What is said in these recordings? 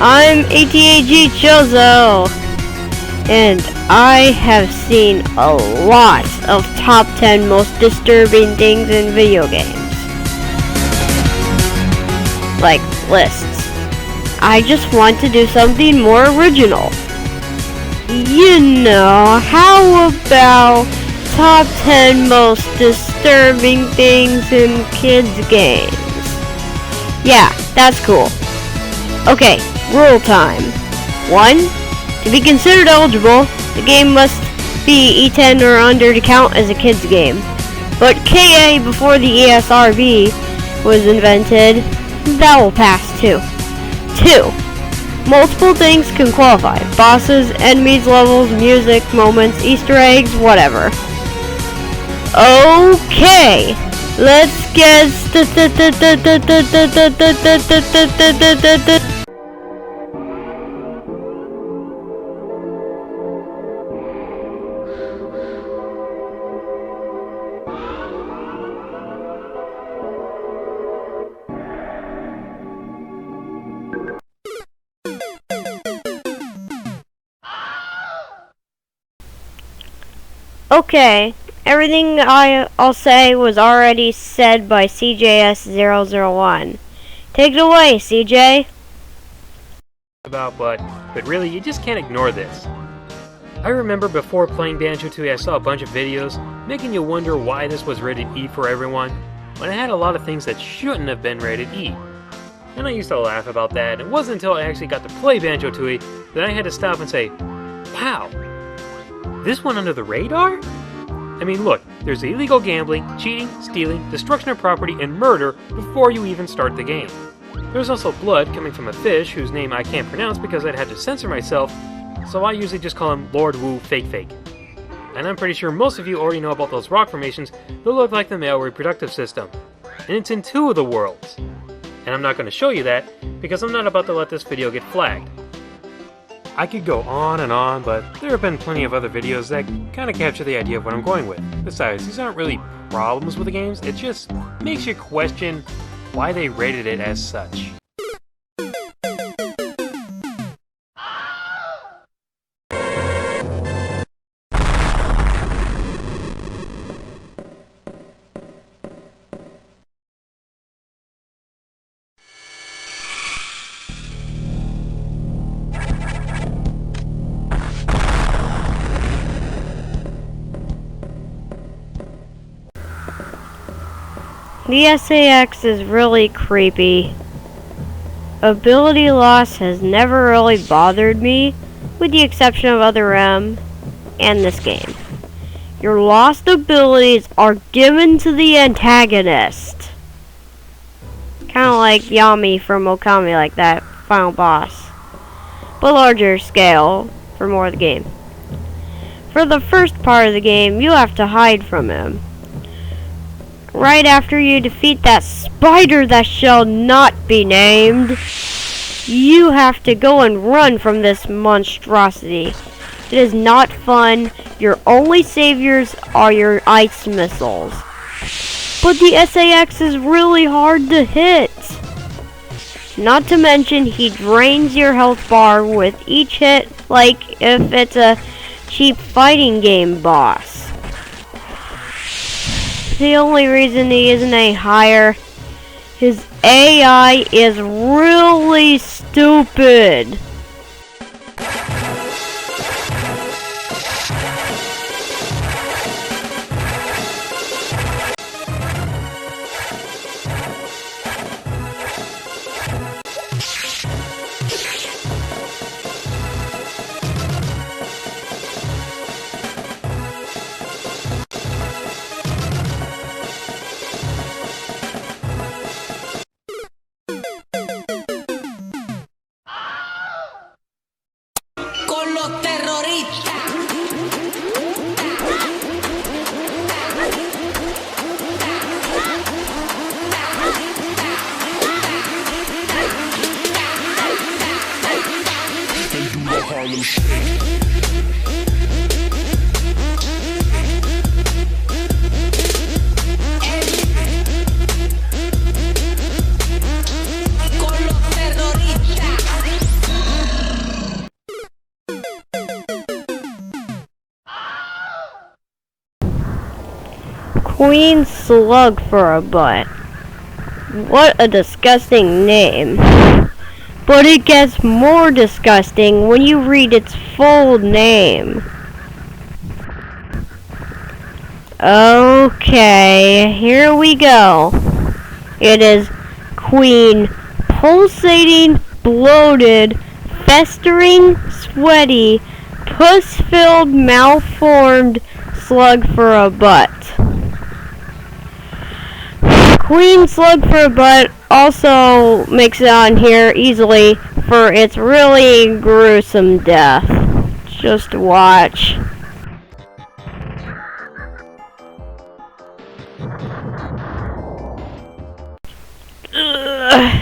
I'm ATAG Chozo, and I have seen a lot of top 10 most disturbing things in video games. Like lists. I just want to do something more original. You know, how about top 10 most disturbing things in kids' games? Yeah, that's cool. Okay, rule time. 1. To be considered eligible, the game must be E10 or under to count as a kid's game. But KA before the ESRB was invented, that will pass too. 2. Multiple things can qualify. Bosses, enemies, levels, music, moments, Easter eggs, whatever. Okay, let's get Okay, everything I'll say was already said by CJS001. Take it away, CJ. But really, you just can't ignore this. I remember before playing Banjo-Tooie, I saw a bunch of videos making you wonder why this was rated E for everyone, when it had a lot of things that shouldn't have been rated E. And I used to laugh about that, and it wasn't until I actually got to play Banjo-Tooie that I had to stop and say, wow, this went under the radar? I mean, look, there's illegal gambling, cheating, stealing, destruction of property, and murder before you even start the game. There's also blood coming from a fish whose name I can't pronounce because I'd have to censor myself, so I usually just call him Lord Wu Fake Fake. And I'm pretty sure most of you already know about those rock formations that look like the male reproductive system. And it's in 2 of the worlds. And I'm not going to show you that because I'm not about to let this video get flagged. I could go on and on, but there have been plenty of other videos that kind of capture the idea of what I'm going with. Besides, these aren't really problems with the games, it just makes you question why they rated it as such. The SAX is really creepy. Ability loss has never really bothered me, with the exception of Other M and this game. Your lost abilities are given to the antagonist. Kinda like Yami from Okami, like that final boss. But larger scale for more of the game. For the first part of the game, you have to hide from him. Right after you defeat that spider that shall not be named, you have to go and run from this monstrosity. It is not fun. Your only saviors are your ice missiles. But the SAX is really hard to hit. Not to mention, he drains your health bar with each hit, like if it's a cheap fighting game boss. The only reason he isn't any higher, his AI is really stupid. Harlem Shake. Con los terroristas. Queen Slug for a butt. What a disgusting name. But it gets more disgusting when you read its full name. Okay, here we go. It is Queen Pulsating, Bloated, Festering, Sweaty, Puss-Filled, Malformed Slug for a Butt. Queen Slug for a Butt also makes it on here easily for its really gruesome death. Just watch.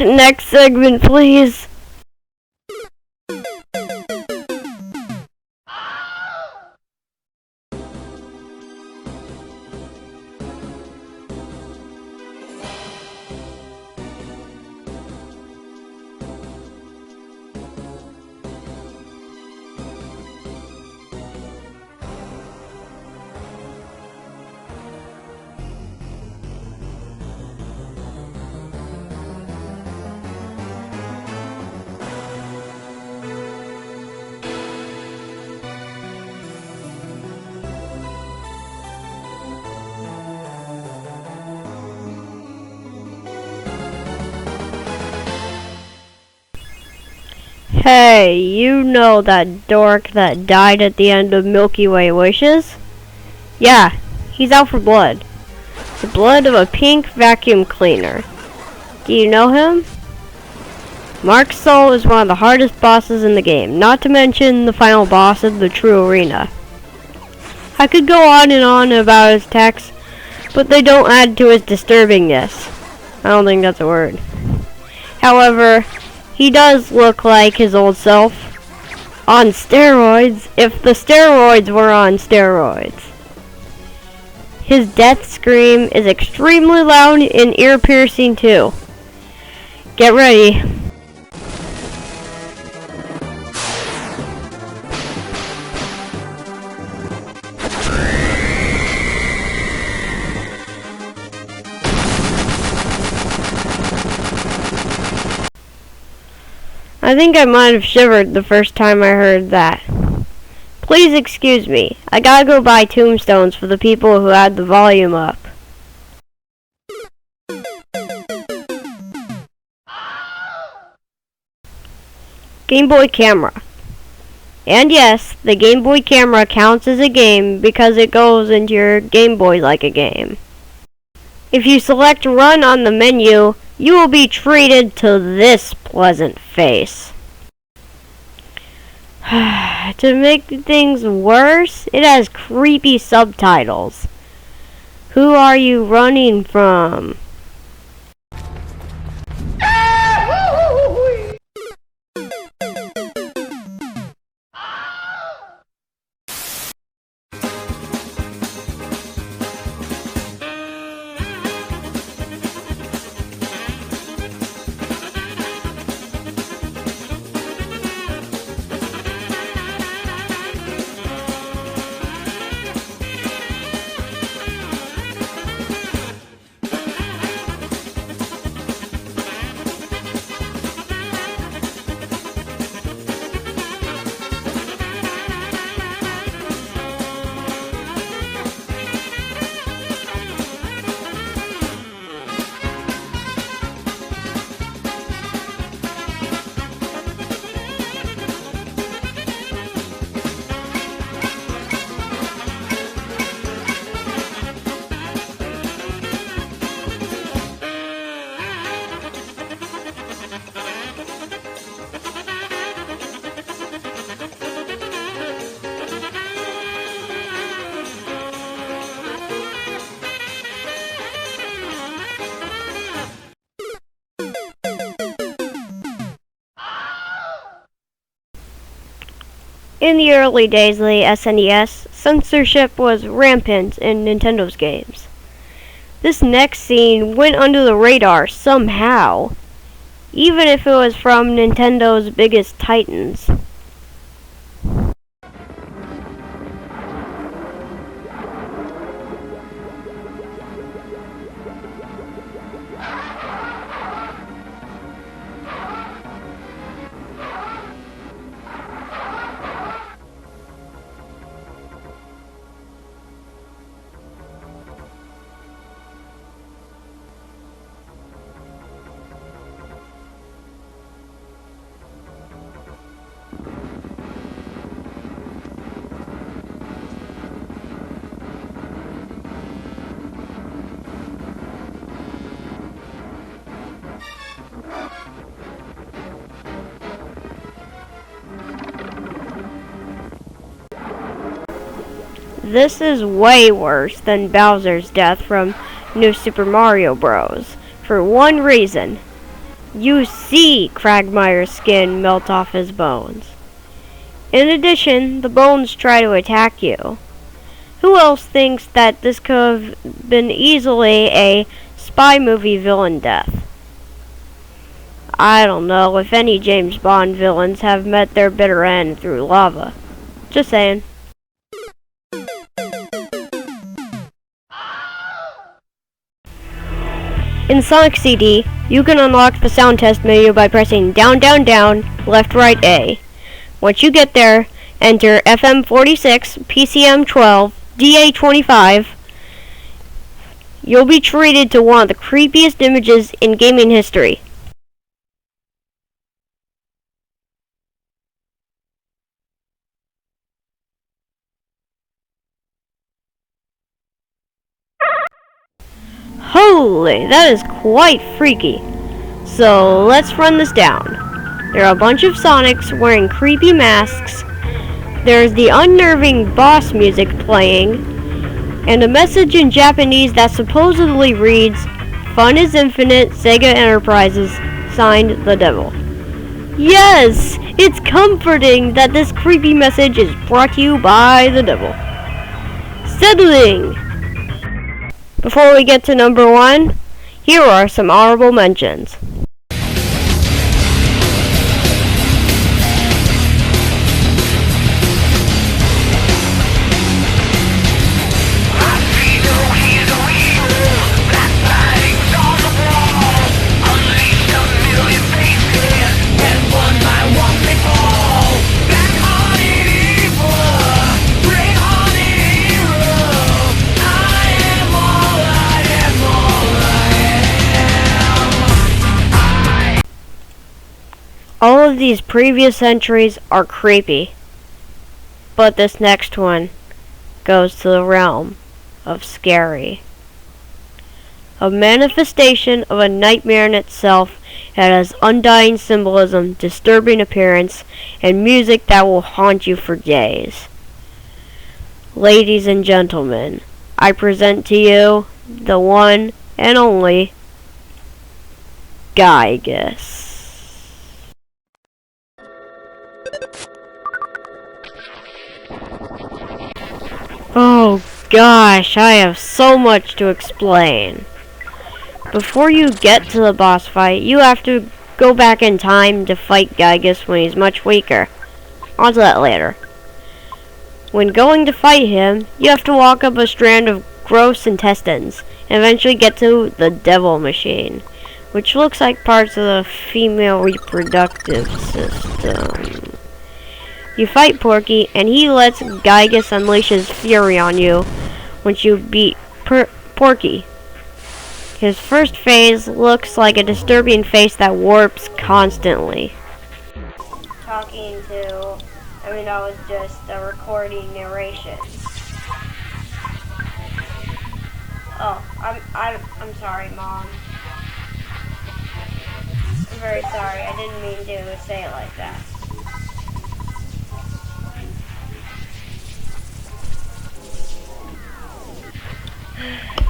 Next segment, please. Hey, you know that dork that died at the end of Milky Way Wishes? Yeah, he's out for blood. The blood of a pink vacuum cleaner. Do you know him? Marx Soul is one of the hardest bosses in the game, not to mention the final boss of the true arena. I could go on and on about his attacks, but they don't add to his disturbingness. I don't think that's a word. However, he does look like his old self. On steroids, if the steroids were on steroids. His death scream is extremely loud and ear-piercing too. Get ready. I think I might have shivered the first time I heard that. Please excuse me. I gotta go buy tombstones for the people who had the volume up. Game Boy camera. And yes, the Game Boy camera counts as a game because it goes into your Game Boy like a game. If you select Run on the menu, you will be treated to this pleasant face. To make things worse, it has creepy subtitles. Who are you running from? In the early days of the SNES, censorship was rampant in Nintendo's games. This next scene went under the radar somehow, even if it was from Nintendo's biggest titans. This is way worse than Bowser's death from New Super Mario Bros. For one reason. You see Cragmire's skin melt off his bones. In addition, the bones try to attack you. Who else thinks that this could have been easily a spy movie villain death? I don't know if any James Bond villains have met their bitter end through lava. Just saying. In Sonic CD, you can unlock the sound test menu by pressing down, down, down, left, right, A. Once you get there, enter FM46, PCM12, DA25. You'll be treated to one of the creepiest images in gaming history. Holy, that is quite freaky. So let's run this down. There are a bunch of Sonics wearing creepy masks. There's the unnerving boss music playing, and a message in Japanese that supposedly reads, "Fun is infinite, Sega Enterprises, signed the devil." Yes, it's comforting that this creepy message is brought to you by the devil. Settling! Before we get to number 1, here are some honorable mentions. All of these previous entries are creepy, but this next one goes to the realm of scary. A manifestation of a nightmare in itself, it has undying symbolism, disturbing appearance, and music that will haunt you for days. Ladies and gentlemen, I present to you the one and only Gygus. Oh gosh, I have so much to explain. Before you get to the boss fight, you have to go back in time to fight Gygus when he's much weaker. On to that later. When going to fight him, you have to walk up a strand of gross intestines, and eventually get to the devil machine, which looks like parts of the female reproductive system. You fight Porky, and he lets Gygus unleash his fury on you once you beat Porky. His first phase looks like a disturbing face that warps constantly. That was just a recording narration. Oh, I'm sorry, Mom. I'm very sorry. I didn't mean to say it like that.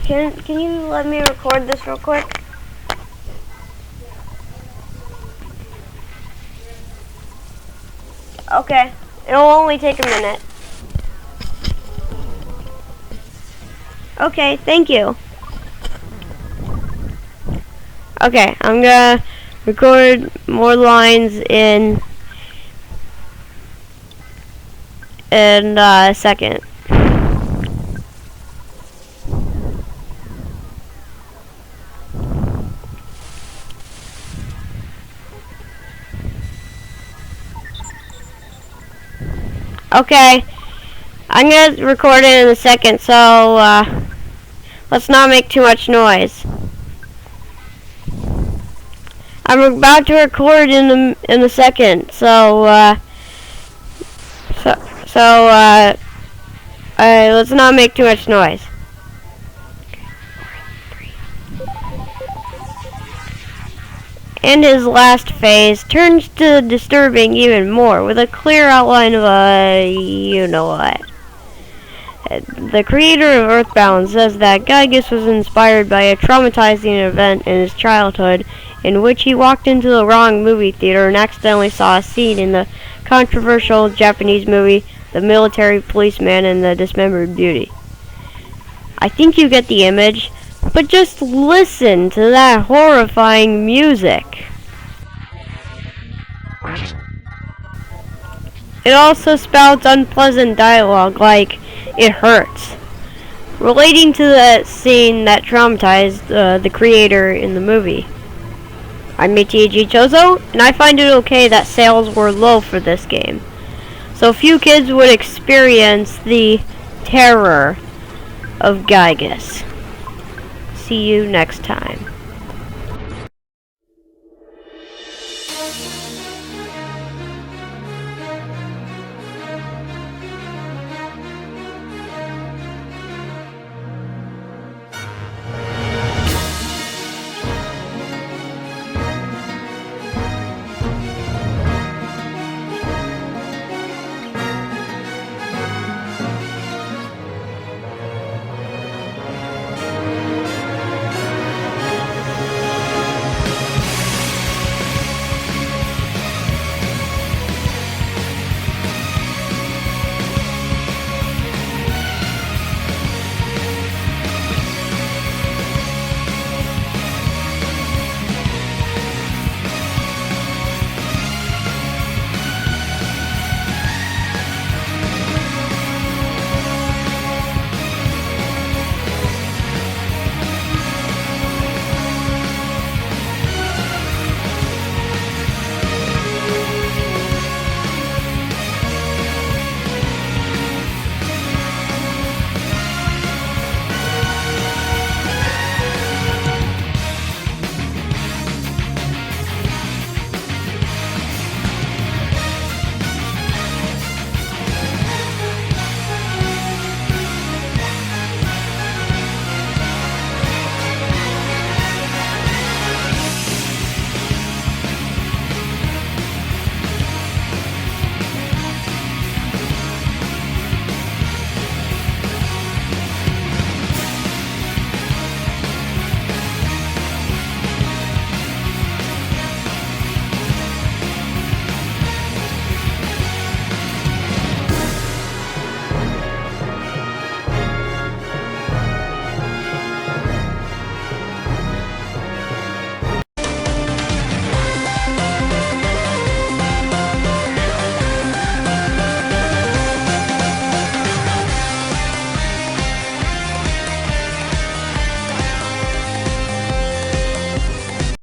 Can you let me record this real quick? Okay, it'll only take a minute. Okay, thank you. Okay, I'm gonna record more lines in a second. Okay, I'm gonna record it in a second, so let's not make too much noise. I'm about to record in a second, so let's not make too much noise. And his last phase turns to disturbing even more, with a clear outline of you know what. The creator of Earthbound says that Gygas was inspired by a traumatizing event in his childhood in which he walked into the wrong movie theater and accidentally saw a scene in the controversial Japanese movie The Military Policeman and the Dismembered Beauty. I think you get the image, but just listen to that horrifying music. It also spouts unpleasant dialogue like, "It hurts," relating to the scene that traumatized the creator in the movie. I'm ATG Chozo, and I find it okay that sales were low for this game, so few kids would experience the terror of Gygas. See you next time.